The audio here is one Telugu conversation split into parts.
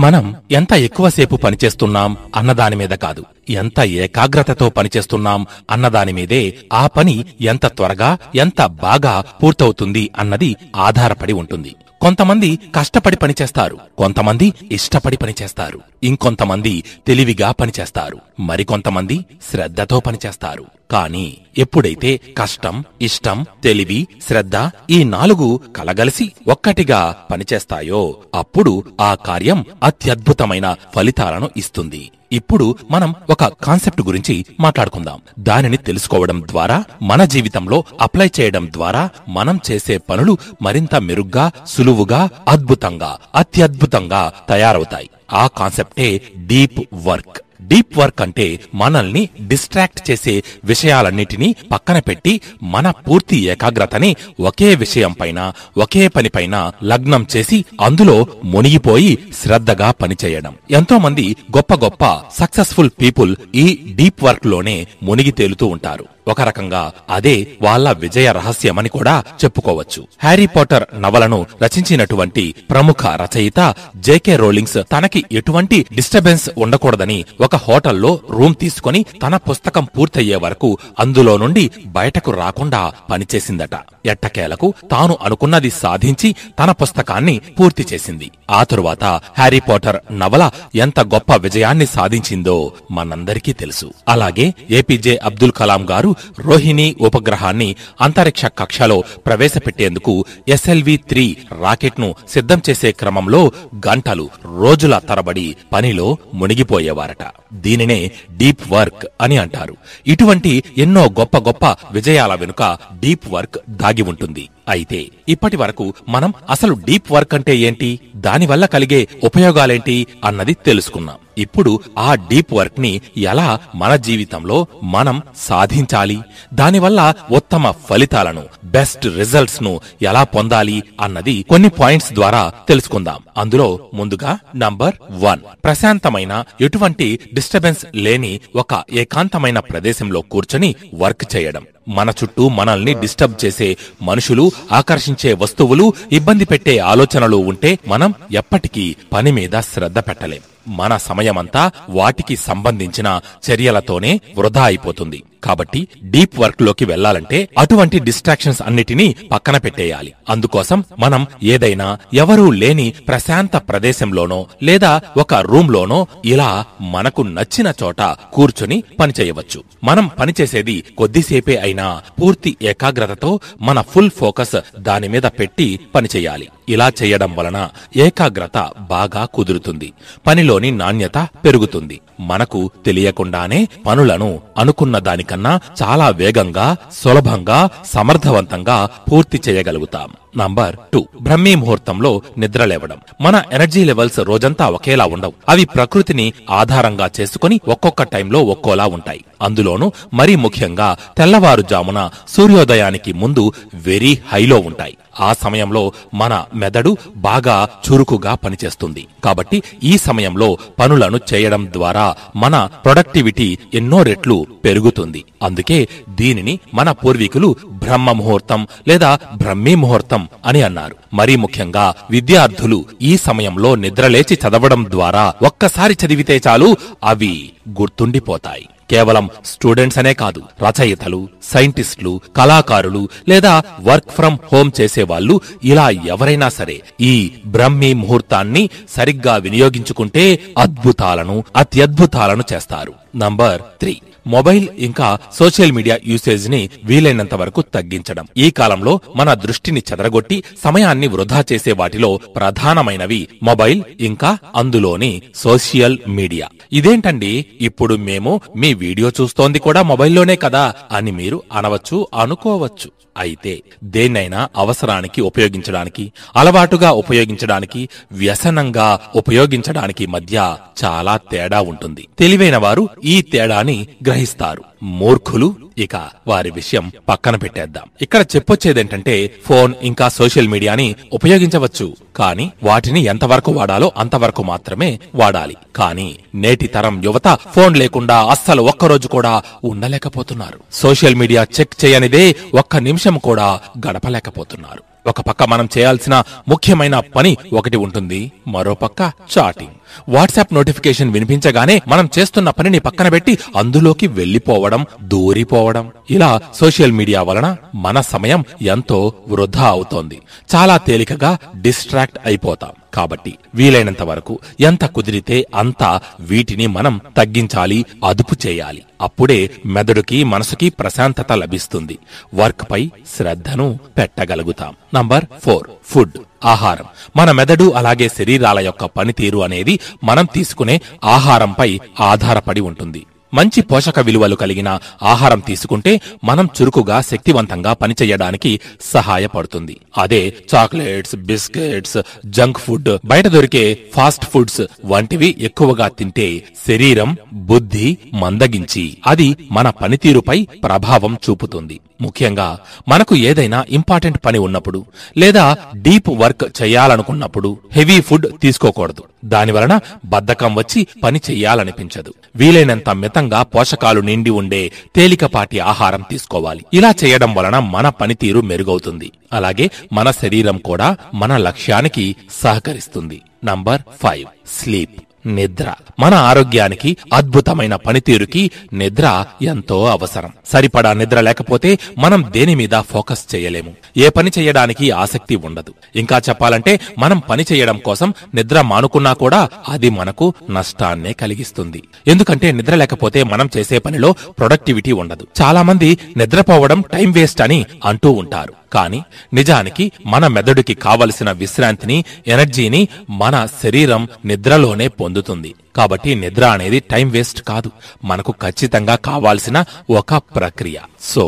మనం ఎంత ఎక్కువసేపు పనిచేస్తున్నాం అన్నదానిమీద కాదు, ఎంత ఏకాగ్రతతో పనిచేస్తున్నాం అన్నదానిమీదే ఆ పని ఎంత త్వరగా ఎంత బాగా పూర్తవుతుంది అన్నది ఆధారపడి ఉంటుంది. కొంతమంది కష్టపడి పనిచేస్తారు, కొంతమంది ఇష్టపడి పనిచేస్తారు, ఇంకొంతమంది తెలివిగా పనిచేస్తారు, మరికొంతమంది శ్రద్ధతో పనిచేస్తారు. కానీ ఎప్పుడైతే కష్టం, ఇష్టం, తెలివి, శ్రద్ధ ఈ 4 కలగలిసి ఒక్కటిగా పనిచేస్తాయో అప్పుడు ఆ కార్యం అత్యద్భుతమైన ఫలితాలను ఇస్తుంది. ఇప్పుడు మనం ఒక కాన్సెప్ట్ గురించి మాట్లాడుకుందాం. దానిని తెలుసుకోవడం ద్వారా, మన జీవితంలో అప్లై చేయడం ద్వారా మనం చేసే పనులు మరింత మెరుగ్గా, సులువుగా, అద్భుతంగా, అత్యద్భుతంగా తయారవుతాయి. ఆ కాన్సెప్టే డీప్ వర్క్. డీప్ వర్క్ అంటే మనల్ని డిస్ట్రాక్ట్ చేసే విషయాలన్నిటినీ పక్కన పెట్టి మన పూర్తి ఏకాగ్రతని ఒకే విషయంపైన, ఒకే పనిపైన లగ్నం చేసి అందులో మునిగిపోయి శ్రద్ధగా పనిచేయడం. ఎంతో మంది గొప్ప గొప్ప సక్సెస్ఫుల్ పీపుల్ ఈ డీప్ వర్క్ లోనే మునిగి తేలుతూ ఉంటారు. ఒక రకంగా అదే వాళ్ళ విజయ రహస్యమని కూడా చెప్పుకోవచ్చు. హ్యారీ పాటర్ నవలను రచించినటువంటి ప్రముఖ రచయిత జేకే రోలింగ్స్ తనకి ఎటువంటి డిస్టర్బెన్స్ ఉండకూడదని ఒక హోటల్లో రూమ్ తీసుకుని తన పుస్తకం పూర్తయ్యే వరకు అందులో నుండి బయటకు రాకుండా పనిచేసిందట. ఎట్టకేలకు తాను అనుకున్నది సాధించి తన పుస్తకాన్ని పూర్తి చేసింది. ఆ తరువాత హ్యారీ పాటర్ నవల ఎంత గొప్ప విజయాన్ని సాధించిందో మనందరికీ తెలుసు. అలాగే ఏపీజే అబ్దుల్ కలాం గారు రోహిణి ఉపగ్రహాన్ని అంతరిక్ష కక్షలో ప్రవేశపెట్టేందుకు SLV-3 రాకెట్ ను సిద్ధం చేసే క్రమంలో గంటలు, రోజుల తరబడి పనిలో మునిగిపోయేవారట. దీనినే డీప్ వర్క్ అని అంటారు. ఇటువంటి ఎన్నో గొప్ప గొప్ప విజయాల వెనుక డీప్ వర్క్ దాగి ఉంటుంది. అయితే ఇప్పటి వరకు మనం అసలు డీప్ వర్క్ అంటే ఏంటి, దానివల్ల కలిగే ఉపయోగాలేంటి అన్నది తెలుసుకున్నాం. ఇప్పుడు ఆ డీప్ వర్క్ ని ఎలా మన జీవితంలో మనం సాధించాలి, దానివల్ల ఉత్తమ ఫలితాలను, బెస్ట్ రిజల్ట్స్ ను ఎలా పొందాలి అన్నది కొన్ని పాయింట్స్ ద్వారా తెలుసుకుందాం. అందులో ముందుగా నంబర్ 1, ప్రశాంతమైన, ఎటువంటి డిస్టర్బెన్స్ లేని ఒక ఏకాంతమైన ప్రదేశంలో కూర్చొని వర్క్ చేయడం. మన చుట్టూ మనల్ని డిస్టర్బ్ చేసే మనుషులు, ఆకర్షించే వస్తువులు, ఇబ్బంది పెట్టే ఆలోచనలు ఉంటే మనం ఎప్పటికీ పని మీద శ్రద్ధ పెట్టలేం. మన సమయమంతా వాటికి సంబంధించిన చర్యలతోనే వృధా అయిపోతుంది. కాబట్టి డీప్ వర్క్ లోకి వెళ్లాలంటే అటువంటి డిస్ట్రాక్షన్స్ అన్నిటినీ పక్కన పెట్టేయాలి. అందుకోసం మనం ఏదైనా ఎవరూ లేని ప్రశాంత ప్రదేశంలోనో లేదా ఒక రూమ్ లోనో ఇలా మనకు నచ్చిన చోట కూర్చుని పనిచేయవచ్చు. మనం పనిచేసేది కొద్దిసేపే అయినా పూర్తి ఏకాగ్రతతో మన ఫుల్ ఫోకస్ దాని మీద పెట్టి పనిచేయాలి. ఇలా చేయడం వలన ఏకాగ్రత బాగా కుదురుతుంది, పనిలోని నాణ్యత పెరుగుతుంది. మనకు తెలియకుండానే పనులను అనుకున్న దానికన్నా చాలా వేగంగా, సులభంగా, సమర్థవంతంగా పూర్తి చేయగలుగుతాం. నంబర్ 2, బ్రహ్మీ ముహూర్తంలో నిద్రలేవడం. మన ఎనర్జీ లెవెల్స్ రోజంతా ఒకేలా ఉండవు. అవి ప్రకృతిని ఆధారంగా చేసుకుని ఒక్కొక్క టైంలో ఒక్కోలా ఉంటాయి. అందులోనూ మరీ ముఖ్యంగా తెల్లవారుజామున సూర్యోదయానికి ముందు వెరీ హైలో ఉంటాయి. ఆ సమయంలో మన మెదడు బాగా చురుకుగా పనిచేస్తుంది. కాబట్టి ఈ సమయంలో పనులను చేయడం ద్వారా మన ప్రొడక్టివిటీ ఎన్నో రెట్లు పెరుగుతుంది. అందుకే దీనిని మన పూర్వీకులు బ్రహ్మ ముహూర్తం లేదా బ్రహ్మీ ముహూర్తం అని అన్నారు. మరీ ముఖ్యంగా విద్యార్థులు ఈ సమయంలో నిద్రలేచి చదవడం ద్వారా ఒక్కసారి చదివితే చాలు అవి గుర్తుండిపోతాయి. కేవలం స్టూడెంట్స్ అనే కాదు, రచయితలు, సైంటిస్టులు, కళాకారులు లేదా వర్క్ ఫ్రం హోం చేసేవాళ్లు, ఇలా ఎవరైనా సరే ఈ బ్రహ్మీ ముహూర్తాన్ని సరిగ్గా వినియోగించుకుంటే అద్భుతాలను, అత్యద్భుతాలను చేస్తారు. నంబర్ 3, మొబైల్ ఇంకా సోషల్ మీడియా యూసేజ్ ని వీలైనంత వరకు తగ్గించడం. ఈ కాలంలో మన దృష్టిని చెదరగొట్టి సమయాన్ని వృధా చేసే వాటిలో ప్రధానమైనవి మొబైల్ ఇంకా అందులోని సోషల్ మీడియా. ఇదేంటండి, ఇప్పుడు మేము మీ వీడియో చూస్తోంది కూడా మొబైల్లోనే కదా అని మీరు అనవచ్చు, అనుకోవచ్చు. అయితే దేన్నైనా అవసరానికి ఉపయోగించడానికి, అలవాటుగా ఉపయోగించడానికి, వ్యసనంగా ఉపయోగించడానికి మధ్య చాలా తేడా ఉంటుంది. తెలివైన వారు ఈ తేడాని గ్రహిస్తారు. మూర్ఖులు ఇక వారి విషయం పక్కన పెట్టేద్దాం. ఇక్కడ చెప్పొచ్చేదేంటంటే ఫోన్ ఇంకా సోషల్ మీడియాని ఉపయోగించవచ్చు, కానీ వాటిని ఎంతవరకు వాడాలో అంతవరకు మాత్రమే వాడాలి. కానీ నేటి తరం యువత ఫోన్ లేకుండా అస్సలు ఒక్కరోజు కూడా ఉండలేకపోతున్నారు. సోషల్ మీడియా చెక్ చేయనిదే ఒక్క నిమిషం కూడా గడపలేకపోతున్నారు. ఒక పక్క మనం చేయాల్సిన ముఖ్యమైన పని ఒకటి ఉంటుంది, మరో పక్క చాటింగ్. వాట్సాప్ నోటిఫికేషన్ వినిపించగానే మనం చేస్తున్న పనిని పక్కన పెట్టి అందులోకి వెళ్లిపోవడం, దూరిపోవడం. ఇలా సోషల్ మీడియా వలన మన సమయం ఎంతో వృధా అవుతోంది. చాలా తేలికగా డిస్ట్రాక్ట్ అయిపోతాం. కాబట్టి వీలైనంత వరకు ఎంత కుదిరితే అంత వీటిని మనం తగ్గించాలి, అదుపు చేయాలి. అప్పుడే మెదడుకి మనసుకి ప్రశాంతత లభిస్తుంది. వర్క్ పై శ్రద్ధను పెట్టగలుగుతాం. నంబర్ 4, ఫుడ్, ఆహారం. మన మెదడు అలాగే శరీరాల యొక్క పనితీరు అనేది మనం తీసుకునే ఆహారంపై ఆధారపడి ఉంటుంది. మంచి పోషక విలువలు కలిగిన ఆహారం తీసుకుంటే మనం చురుకుగా, శక్తివంతంగా పనిచేయడానికి సహాయపడుతుంది. అదే చాక్లెట్స్, బిస్కెట్స్, జంక్ ఫుడ్, బయట దొరికే ఫాస్ట్ ఫుడ్స్ వంటివి ఎక్కువగా తింటే శరీరం, బుద్ధి మందగించి అది మన పనితీరుపై ప్రభావం చూపుతుంది. ముఖ్యంగా మనకు ఏదైనా ఇంపార్టెంట్ పని ఉన్నప్పుడు లేదా డీప్ వర్క్ చేయాలనుకున్నప్పుడు హెవీ ఫుడ్ తీసుకోకూడదు. దానివలన బద్ధకం వచ్చి పని చెయ్యాలనిపించదు. వీలైనంత మితంగా పోషకాలు నిండి ఉండే తేలికపాటి ఆహారం తీసుకోవాలి. ఇలా చేయడం వలన మన పనితీరు మెరుగవుతుంది. అలాగే మన శరీరం కూడా మన లక్ష్యానికి సహకరిస్తుంది. నంబర్ 5, స్లీప్, నిద్ర. మన ఆరోగ్యానికి, అద్భుతమైన పనితీరుకి నిద్ర ఎంతో అవసరం. సరిపడా నిద్ర లేకపోతే మనం దేని మీద ఫోకస్ చేయలేము, ఏ పని చేయడానికి ఆసక్తి ఉండదు. ఇంకా చెప్పాలంటే మనం పని చేయడం కోసం నిద్ర మానుకున్నా కూడా అది మనకు నష్టాన్నే కలిగిస్తుంది. ఎందుకంటే నిద్ర లేకపోతే మనం చేసే పనిలో ప్రొడక్టివిటీ ఉండదు. చాలా మంది నిద్రపోవడం టైం వేస్ట్ అని అంటూ ఉంటారు. కానీ నిజానికి మన మెదడుకి కావలసిన విశ్రాంతిని, ఎనర్జీని మన శరీరం నిద్రలోనే పొందుతుంది. కాబట్టి నిద్ర అనేది టైం వేస్ట్ కాదు, మనకు ఖచ్చితంగా కావాల్సిన ఒక ప్రక్రియ. సో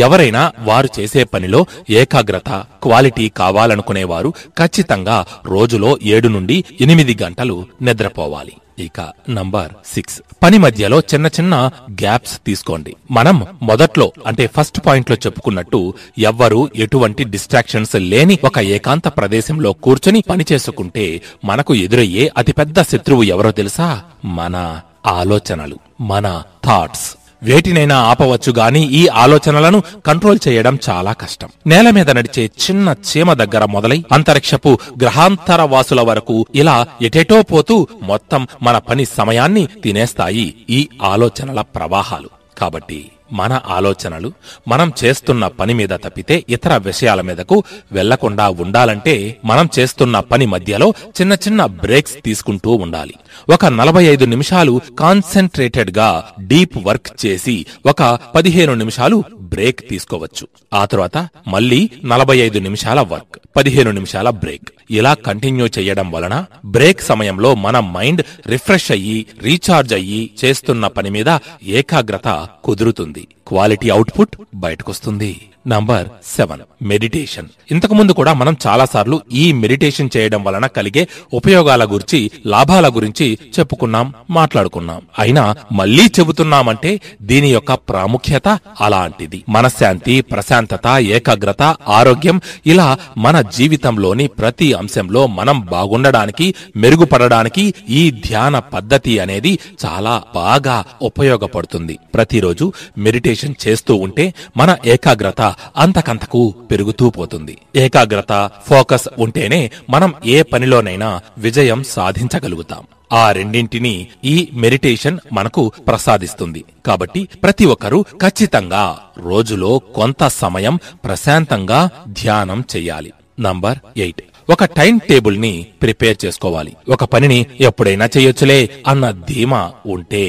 ఎవరైనా వారు చేసే పనిలో ఏకాగ్రత, క్వాలిటీ కావాలనుకునేవారు ఖచ్చితంగా రోజులో 7 నుండి 8 గంటలు నిద్రపోవాలి. ఇక నంబర్ 6, పని మధ్యలో చిన్న చిన్న గ్యాప్స్ తీసుకోండి. మనం మొదట్లో అంటే ఫస్ట్ పాయింట్ లో చెప్పుకున్నట్టు ఎవ్వరూ ఎటువంటి డిస్ట్రాక్షన్స్ లేని ఒక ఏకాంత ప్రదేశంలో కూర్చొని పని చేసుకుంటే మనకు ఎదురయ్యే అతిపెద్ద శత్రువు ఎవరో తెలుసా? మన ఆలోచనలు, మన థాట్స్. వేటినైనా ఆపవచ్చు గాని ఈ ఆలోచనలను కంట్రోల్ చేయడం చాలా కష్టం. నేల మీద నడిచే చిన్న చీమ దగ్గర మొదలై అంతరిక్షపు గ్రహాంతర వాసుల వరకు ఇలా ఎటెటో పోతూ మొత్తం మన పని సమయాన్ని తినేస్తాయి ఈ ఆలోచనల ప్రవాహాలు. కాబట్టి మన ఆలోచనలు మనం చేస్తున్న పని మీద తప్పితే ఇతర విషయాల మీదకు వెళ్లకుండా ఉండాలంటే మనం చేస్తున్న పని మధ్యలో చిన్న చిన్న బ్రేక్స్ తీసుకుంటూ ఉండాలి. ఒక 45 నిమిషాలు కాన్సంట్రేటెడ్ గా డీప్ వర్క్ చేసి ఒక 15 నిమిషాలు బ్రేక్ తీసుకోవచ్చు. ఆ తర్వాత మళ్ళీ 45 నిమిషాల వర్క్, 15 నిమిషాల బ్రేక్. ఇలా కంటిన్యూ చేయడం వలన బ్రేక్ సమయంలో మన మైండ్ రిఫ్రెష్ అయ్యి, రీఛార్జ్ అయ్యి చేస్తున్న పని మీద ఏకాగ్రత కుదురుతుంది. క్వాలిటీ అవుట్పుట్ బయటకొస్తుంది. Number 7, meditation. ఇంతకుముందు కూడా మనం చాలాసార్లు ఈ మెడిటేషన్ చేయడం వలన కలిగే ఉపయోగాల గురించి, లాభాల గురించి చెప్పుకున్నాం, మాట్లాడుకున్నాం. అయినా మళ్లీ చెబుతున్నామంటే దీని యొక్క ప్రాముఖ్యత అలాంటిది. మనశ్శాంతి, ప్రశాంతత, ఏకాగ్రత, ఆరోగ్యం, ఇలా మన జీవితంలోని ప్రతి అంశంలో మనం బాగుండడానికి, మెరుగుపడడానికి ఈ ధ్యాన పద్ధతి అనేది చాలా బాగా ఉపయోగపడుతుంది. ప్రతిరోజు మెడిటేషన్ చేస్తూ ఉంటే మన ఏకాగ్రత అంతకంతకు పెరుగుతూ పోతుంది. ఏకాగ్రత, ఫోకస్ ఉంటేనే మనం ఏ పనిలోనైనా విజయం సాధించగలుగుతాం. ఆ రెండింటినీ ఈ మెడిటేషన్ మనకు ప్రసాదిస్తుంది. కాబట్టి ప్రతి ఒక్కరూ ఖచ్చితంగా రోజులో కొంత సమయం ప్రశాంతంగా ధ్యానం చెయ్యాలి. నంబర్ 8, ఒక టైం టేబుల్ ని ప్రిపేర్ చేసుకోవాలి. ఒక పనిని ఎప్పుడైనా చేయొచ్చులే అన్న ధీమా ఉంటే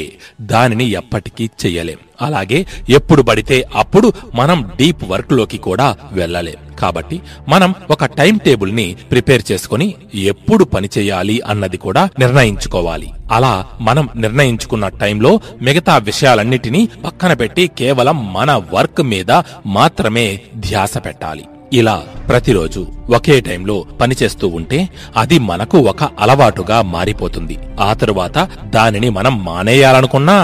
దానిని ఎప్పటికీ చెయ్యలేం. అలాగే ఎప్పుడు పడితే అప్పుడు మనం డీప్ వర్క్ లోకి కూడా వెళ్ళలేం. కాబట్టి మనం ఒక టైం టేబుల్ ని ప్రిపేర్ చేసుకుని ఎప్పుడు పని చేయాలి అన్నది కూడా నిర్ణయించుకోవాలి. అలా మనం నిర్ణయించుకున్న టైంలో మిగతా విషయాలన్నిటినీ పక్కన పెట్టి కేవలం మన వర్క్ మీద మాత్రమే ధ్యాస పెట్టాలి. ఇలా ప్రతిరోజు ఒకే టైంలో పనిచేస్తూ ఉంటే అది మనకు ఒక అలవాటుగా మారిపోతుంది. ఆ తరువాత దానిని మనం మానేయాలనుకున్నా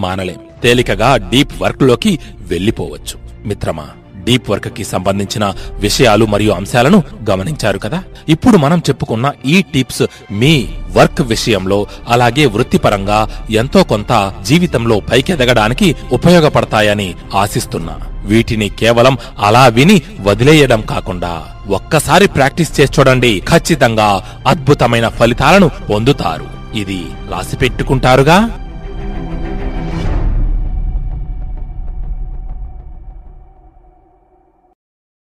మానలేం. తేలికగా డీప్ వర్క్ లోకి వెళ్లిపోవచ్చు. మిత్రమా, డీప్ వర్క్ కి సంబంధించిన విషయాలు మరియు అంశాలను గమనించారు కదా. ఇప్పుడు మనం చెప్పుకున్న ఈ టిప్స్ మీ వర్క్ విషయంలో అలాగే వృత్తిపరంగా ఎంతో కొంత జీవితంలో పైకెదగడానికి ఉపయోగపడతాయని ఆశిస్తున్నా. వీటిని కేవలం అలా విని వదిలేయడం కాకుండా ఒక్కసారి ప్రాక్టీస్ చేసి చూడండి. ఖచ్చితంగా అద్భుతమైన ఫలితాలను పొందుతారు. ఇది రాసిపెట్టుకుంటారుగా?